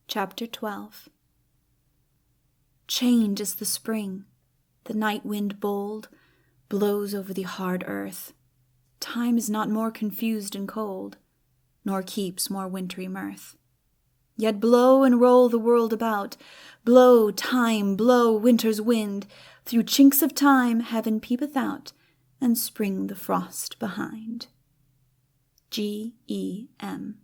Chapter 12. Chained is the spring, the night wind bold blows over the hard earth. Time is not more confused and cold, nor keeps more wintry mirth. Yet blow and roll the world about, blow, time, blow, winter's wind. Through chinks of time heaven peepeth out, and spring the frost behind. G.E.M.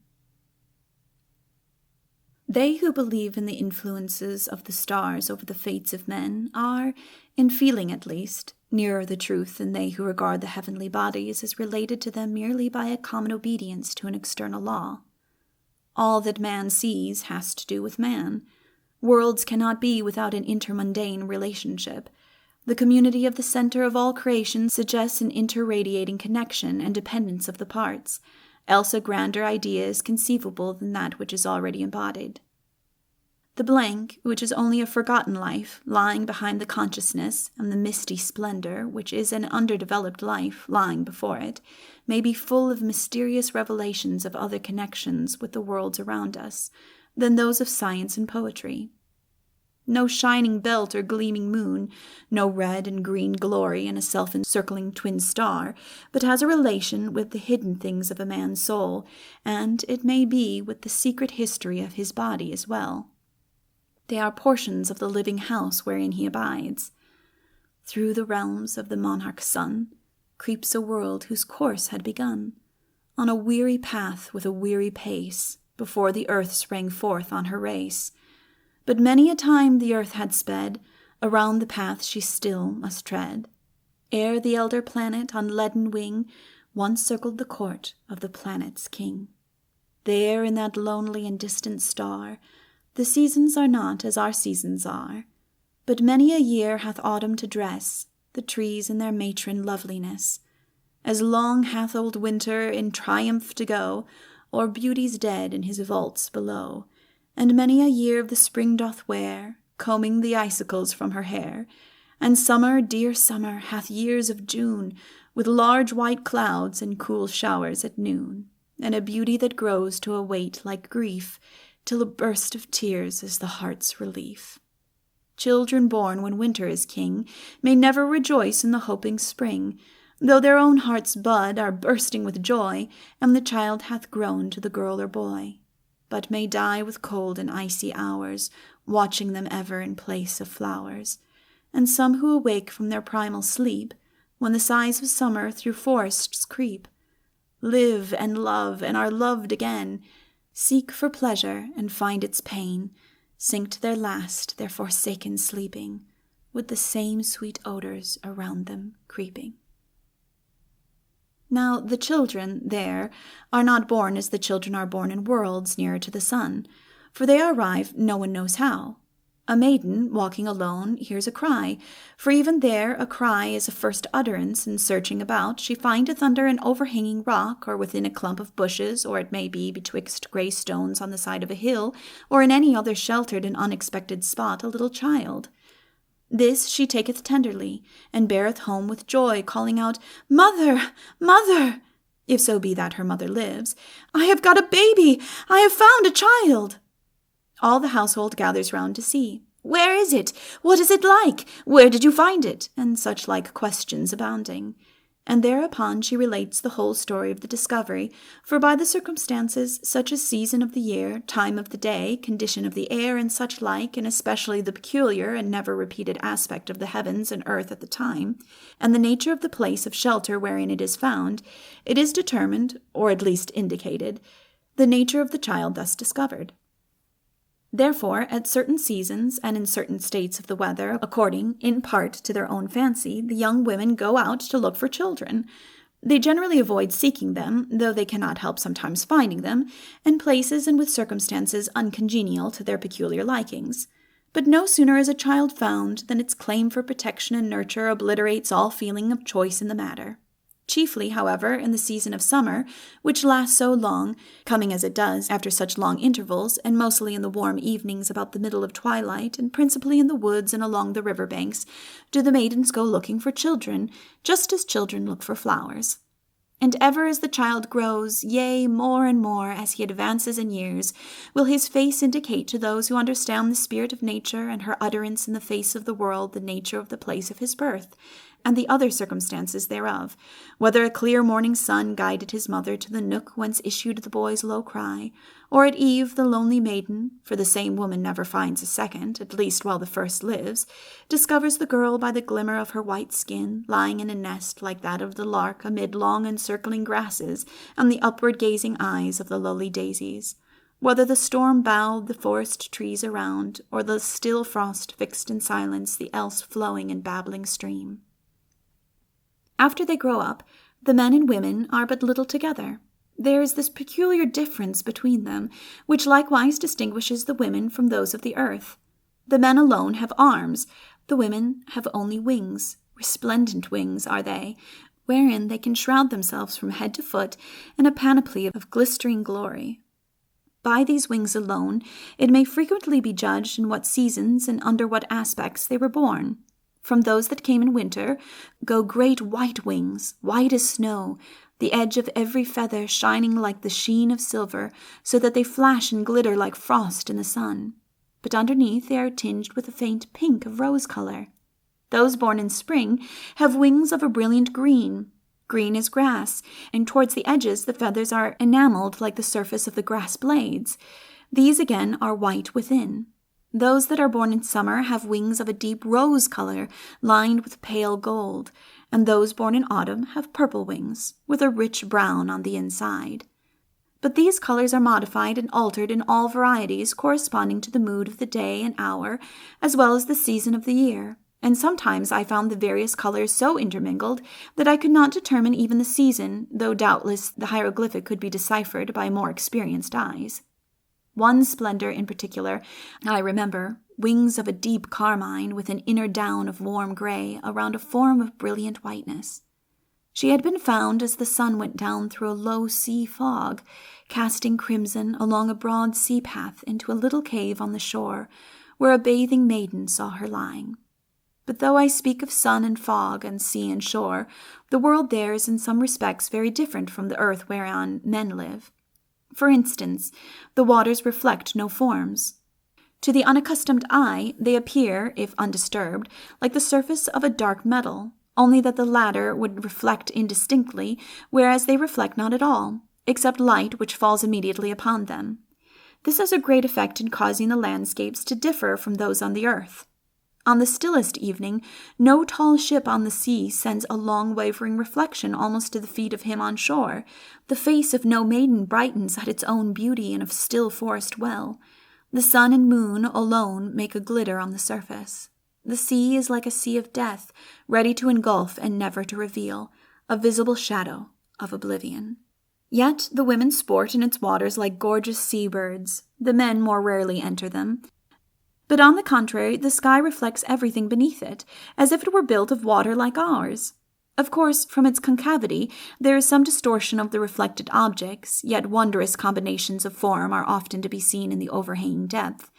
They who believe in the influences of the stars over the fates of men are, in feeling at least, nearer the truth than they who regard the heavenly bodies as related to them merely by a common obedience to an external law. All that man sees has to do with man. Worlds cannot be without an intermundane relationship. The community of the center of all creation suggests an interradiating connection and dependence of the parts, else a grander idea is conceivable than that which is already embodied. The blank, which is only a forgotten life, lying behind the consciousness, and the misty splendor, which is an underdeveloped life, lying before it, may be full of mysterious revelations of other connections with the worlds around us than those of science and poetry. No shining belt or gleaming moon, no red and green glory in a self-encircling twin star, but has a relation with the hidden things of a man's soul, and, it may be, with the secret history of his body as well. They are portions of the living house wherein he abides. Through the realms of the monarch sun creeps a world whose course had begun, on a weary path with a weary pace, before the earth sprang forth on her race. But many a time the earth had sped, around the path she still must tread, ere the elder planet on leaden wing once circled the court of the planet's king. There in that lonely and distant star, the seasons are not as our seasons are, but many a year hath autumn to dress the trees in their matron loveliness, as long hath old winter in triumph to go o'er beauty's dead in his vaults below. And many a year the spring doth wear, combing the icicles from her hair, and summer, dear summer, hath years of June, with large white clouds and cool showers at noon, and a beauty that grows to a weight like grief, till a burst of tears is the heart's relief. Children born when winter is king may never rejoice in the hoping spring, though their own hearts' bud are bursting with joy, and the child hath grown to the girl or boy, but may die with cold and icy hours, watching them ever in place of flowers. And some who awake from their primal sleep, when the sighs of summer through forests creep, live and love and are loved again, seek for pleasure and find its pain, sink to their last, their forsaken sleeping, with the same sweet odors around them creeping. Now, the children there are not born as the children are born in worlds nearer to the sun, for they arrive no one knows how. A maiden, walking alone, hears a cry, for even there a cry is a first utterance, and searching about, she findeth under an overhanging rock, or within a clump of bushes, or it may be betwixt grey stones on the side of a hill, or in any other sheltered and unexpected spot, a little child. This she taketh tenderly, and beareth home with joy, calling out, "Mother, mother!" if so be that her mother lives. "I have got a baby! I have found a child!" All the household gathers round to see. "Where is it? What is it like? Where did you find it?" and such like questions abounding. And thereupon she relates the whole story of the discovery, for by the circumstances, such as season of the year, time of the day, condition of the air, and such like, and especially the peculiar and never-repeated aspect of the heavens and earth at the time, and the nature of the place of shelter wherein it is found, it is determined, or at least indicated, the nature of the child thus discovered. Therefore, at certain seasons and in certain states of the weather, according, in part, to their own fancy, the young women go out to look for children. They generally avoid seeking them, though they cannot help sometimes finding them, in places and with circumstances uncongenial to their peculiar likings. But no sooner is a child found than its claim for protection and nurture obliterates all feeling of choice in the matter. Chiefly, however, in the season of summer, which lasts so long, coming as it does after such long intervals, and mostly in the warm evenings about the middle of twilight, and principally in the woods and along the river banks, do the maidens go looking for children, just as children look for flowers. And ever as the child grows, yea, more and more as he advances in years, will his face indicate to those who understand the spirit of nature and her utterance in the face of the world the nature of the place of his birth, and the other circumstances thereof, whether a clear morning sun guided his mother to the nook whence issued the boy's low cry, or at eve the lonely maiden, for the same woman never finds a second, at least while the first lives, discovers the girl by the glimmer of her white skin, lying in a nest like that of the lark amid long encircling grasses and the upward-gazing eyes of the lowly daisies, whether the storm bowed the forest trees around, or the still frost fixed in silence the else flowing and babbling stream. After they grow up, the men and women are but little together. There is this peculiar difference between them, which likewise distinguishes the women from those of the earth. The men alone have arms, the women have only wings. Resplendent wings are they, wherein they can shroud themselves from head to foot in a panoply of glistering glory. By these wings alone, it may frequently be judged in what seasons and under what aspects they were born. From those that came in winter go great white wings, white as snow, the edge of every feather shining like the sheen of silver, so that they flash and glitter like frost in the sun. But underneath they are tinged with a faint pink of rose color. Those born in spring have wings of a brilliant green as grass, and towards the edges the feathers are enameled like the surface of the grass blades. These again are white within. Those that are born in summer have wings of a deep rose color, lined with pale gold, and those born in autumn have purple wings, with a rich brown on the inside. But these colors are modified and altered in all varieties corresponding to the mood of the day and hour, as well as the season of the year, and sometimes I found the various colors so intermingled that I could not determine even the season, though doubtless the hieroglyphic could be deciphered by more experienced eyes. One splendor in particular, I remember, wings of a deep carmine with an inner down of warm gray around a form of brilliant whiteness. She had been found as the sun went down through a low sea fog, casting crimson along a broad sea path into a little cave on the shore, where a bathing maiden saw her lying. But though I speak of sun and fog and sea and shore, the world there is in some respects very different from the earth whereon men live. For instance, the waters reflect no forms. To the unaccustomed eye, they appear, if undisturbed, like the surface of a dark metal, only that the latter would reflect indistinctly, whereas they reflect not at all, except light which falls immediately upon them. This has a great effect in causing the landscapes to differ from those on the earth. On the stillest evening, no tall ship on the sea sends a long wavering reflection almost to the feet of him on shore. The face of no maiden brightens at its own beauty in a still forest well. The sun and moon alone make a glitter on the surface. The sea is like a sea of death, ready to engulf and never to reveal, a visible shadow of oblivion. Yet the women sport in its waters like gorgeous sea-birds. The men more rarely enter them. But on the contrary, the sky reflects everything beneath it, as if it were built of water like ours. Of course, from its concavity, there is some distortion of the reflected objects, yet wondrous combinations of form are often to be seen in the overhanging depth.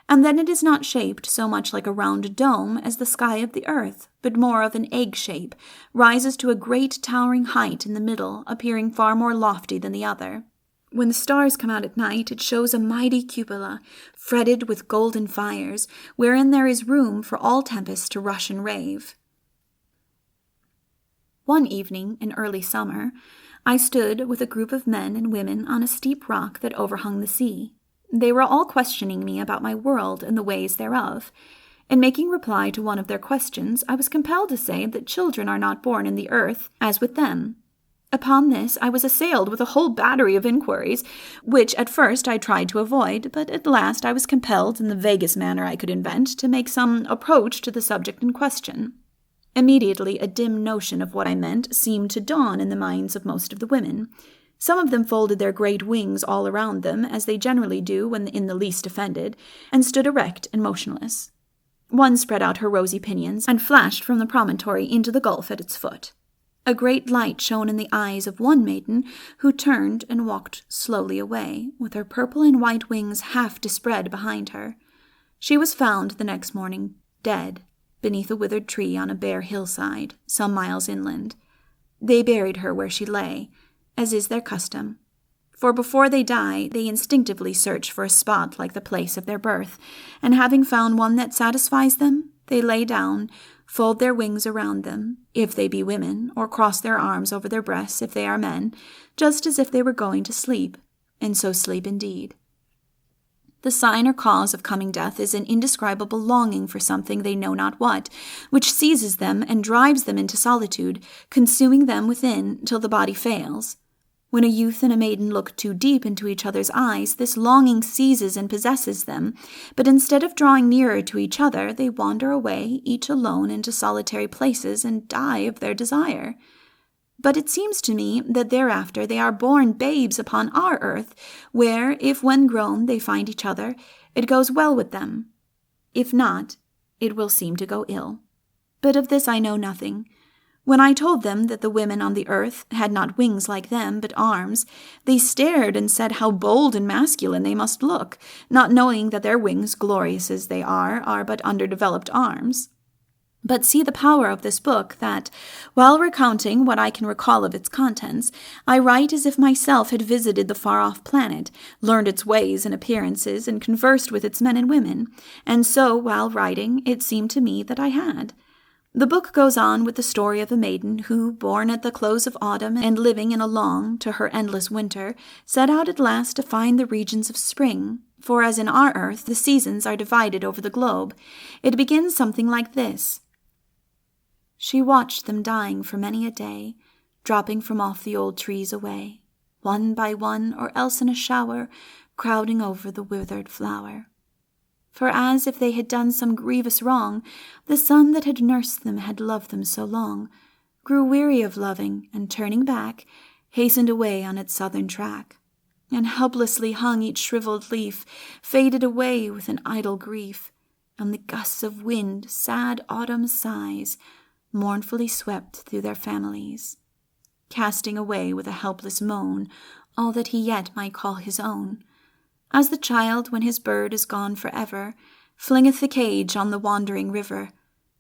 And then it is not shaped so much like a round dome as the sky of the earth, but more of an egg shape, rises to a great towering height in the middle, appearing far more lofty than the other. When the stars come out at night, it shows a mighty cupola, fretted with golden fires, wherein there is room for all tempests to rush and rave. One evening in early summer, I stood with a group of men and women on a steep rock that overhung the sea. They were all questioning me about my world and the ways thereof. In making reply to one of their questions, I was compelled to say that children are not born in the earth, as with them. Upon this, I was assailed with a whole battery of inquiries, which at first I tried to avoid, but at last I was compelled, in the vaguest manner I could invent, to make some approach to the subject in question. Immediately, a dim notion of what I meant seemed to dawn in the minds of most of the women. Some of them folded their great wings all around them, as they generally do when in the least offended, and stood erect and motionless. One spread out her rosy pinions and flashed from the promontory into the gulf at its foot. A great light shone in the eyes of one maiden, who turned and walked slowly away, with her purple and white wings half dispread behind her. She was found the next morning, dead, beneath a withered tree on a bare hillside, some miles inland. They buried her where she lay, as is their custom. For before they die, they instinctively search for a spot like the place of their birth, and having found one that satisfies them, they lay down, fold their wings around them, if they be women, or cross their arms over their breasts if they are men, just as if they were going to sleep, and so sleep indeed. The sign or cause of coming death is an indescribable longing for something they know not what, which seizes them and drives them into solitude, consuming them within till the body fails. When a youth and a maiden look too deep into each other's eyes, this longing seizes and possesses them, but instead of drawing nearer to each other, they wander away, each alone, into solitary places and die of their desire. But it seems to me that thereafter they are born babes upon our earth, where, if when grown they find each other, it goes well with them. If not, it will seem to go ill. But of this I know nothing. When I told them that the women on the earth had not wings like them, but arms, they stared and said how bold and masculine they must look, not knowing that their wings, glorious as they are but underdeveloped arms. But see the power of this book that, while recounting what I can recall of its contents, I write as if myself had visited the far-off planet, learned its ways and appearances, and conversed with its men and women, and so, while writing, it seemed to me that I had. The book goes on with the story of a maiden who, born at the close of autumn and living in a long, to her endless winter, set out at last to find the regions of spring, for as in our earth the seasons are divided over the globe, it begins something like this. She watched them dying for many a day, dropping from off the old trees away, one by one, or else in a shower, crowding over the withered flower. For as if they had done some grievous wrong, the sun that had nursed them had loved them so long, grew weary of loving, and turning back, hastened away on its southern track, and helplessly hung each shriveled leaf, faded away with an idle grief, and the gusts of wind, sad autumn sighs, mournfully swept through their families, casting away with a helpless moan all that he yet might call his own, as the child, when his bird is gone forever, flingeth the cage on the wandering river,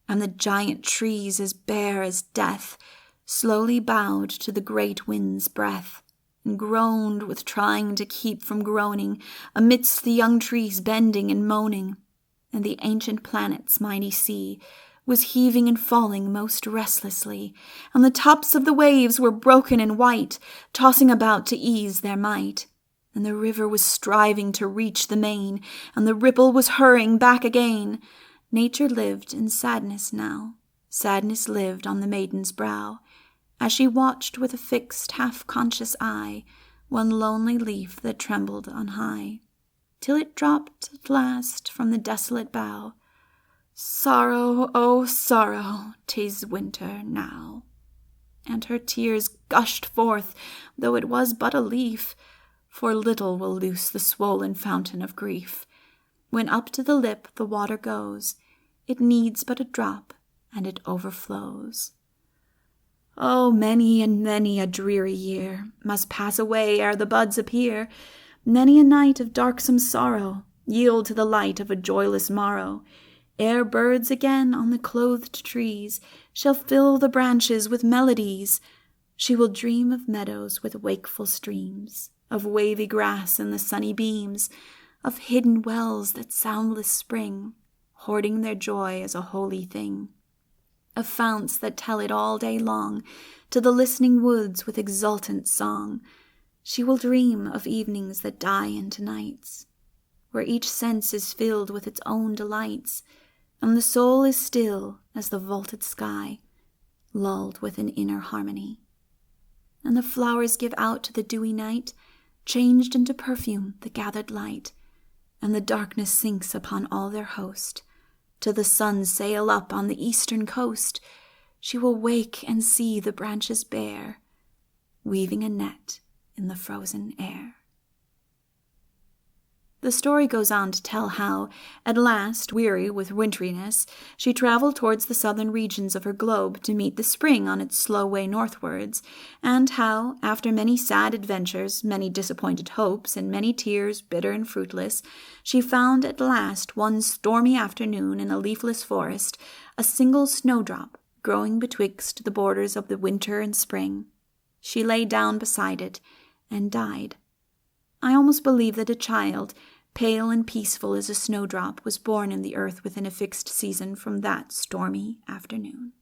and the giant trees, as bare as death, slowly bowed to the great wind's breath, and groaned with trying to keep from groaning amidst the young trees bending and moaning, and the ancient planet's mighty sea was heaving and falling most restlessly, and the tops of the waves were broken and white, tossing about to ease their might, and the river was striving to reach the main, and the ripple was hurrying back again. Nature lived in sadness now, sadness lived on the maiden's brow, as she watched with a fixed, half-conscious eye one lonely leaf that trembled on high, till it dropped at last from the desolate bough. Sorrow, oh sorrow, 'tis winter now. And her tears gushed forth, though it was but a leaf, for little will loose the swollen fountain of grief. When up to the lip the water goes, it needs but a drop, and it overflows. Oh, many and many a dreary year must pass away ere the buds appear, many a night of darksome sorrow yield to the light of a joyless morrow, ere birds again on the clothed trees shall fill the branches with melodies. She will dream of meadows with wakeful streams, of wavy grass in the sunny beams, of hidden wells that soundless spring, hoarding their joy as a holy thing, of founts that tell it all day long to the listening woods with exultant song. She will dream of evenings that die into nights, where each sense is filled with its own delights, and the soul is still as the vaulted sky, lulled with an inner harmony. And the flowers give out to the dewy night, changed into perfume the gathered light, and the darkness sinks upon all their host, till the sun sail up on the eastern coast. She will wake and see the branches bare, weaving a net in the frozen air. The story goes on to tell how, at last, weary with winteriness, she traveled towards the southern regions of her globe to meet the spring on its slow way northwards, and how, after many sad adventures, many disappointed hopes, and many tears bitter and fruitless, she found at last one stormy afternoon in a leafless forest a single snowdrop growing betwixt the borders of the winter and spring. She lay down beside it and died. I almost believe that a child, pale and peaceful as a snowdrop, was born in the earth within a fixed season from that stormy afternoon.